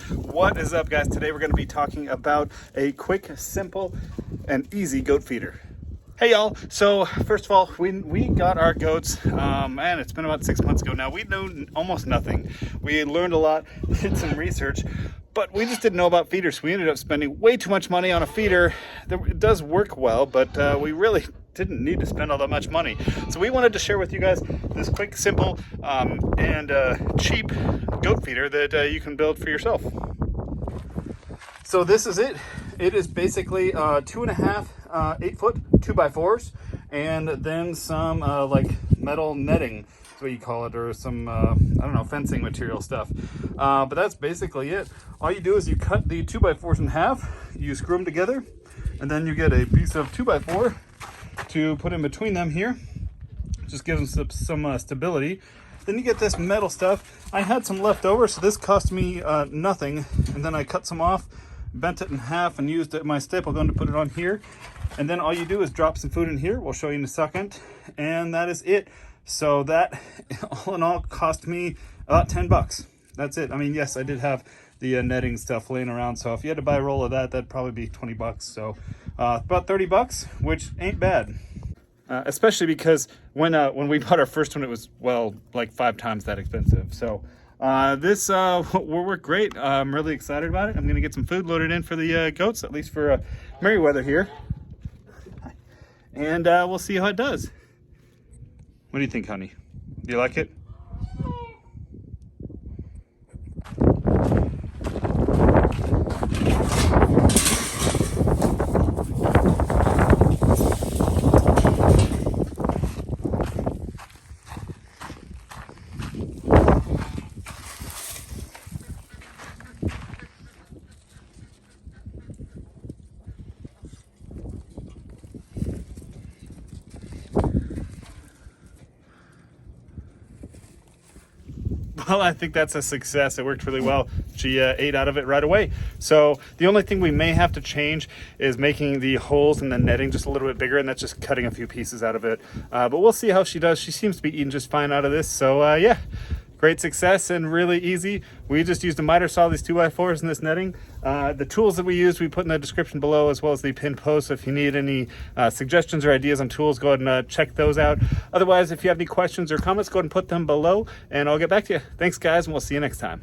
What is up, guys? Today we're going to be talking about a quick, simple, and easy goat feeder. Hey y'all, so first of all, we got our goats, and it's been about 6 months ago now. We knew almost nothing. We learned a lot, did some research, but we just didn't know about feeders. We ended up spending way too much money on a feeder. It does work well, but we really didn't need to spend all that much money. So we wanted to share with you guys this quick, simple, and cheap goat feeder that you can build for yourself. So this is it. It is basically 2.5 8-foot 2x4s, and then some like metal netting, is what you call it, or some I don't know, fencing material stuff. But that's basically it. All you do is you cut the 2x4s in half, you screw them together, and then you get a piece of 2x4 to put in between them here. Just gives them some stability. Then you get this metal stuff. I had some left over, so this cost me nothing, and then I cut some off, bent it in half, and used my staple gun to put it on here. And then all you do is drop some food in here. We'll show you in a second, and that is it. So that all in all cost me about 10 bucks. That's it. I mean, yes, I did have the netting stuff laying around, so if you had to buy a roll of that, that'd probably be 20 bucks. So about 30 bucks, which ain't bad. Especially because when we bought our first one, it was, well, like 5 times that expensive. So this will work great. I'm really excited about it. I'm gonna get some food loaded in for the goats, at least for Merryweather here, and we'll see how it does. What do you think, honey? Do you like it? Well, I think that's a success. It worked really well. She ate out of it right away. So the only thing we may have to change is making the holes in the netting just a little bit bigger, and that's just cutting a few pieces out of it. But we'll see how she does. She seems to be eating just fine out of this. So yeah, great success and really easy. We just used a miter saw, these 2x4s in this netting. The tools that we used, we put in the description below, as well as the pinned post. So if you need any suggestions or ideas on tools, go ahead and check those out. Otherwise, if you have any questions or comments, go ahead and put them below, and I'll get back to you. Thanks, guys, and we'll see you next time.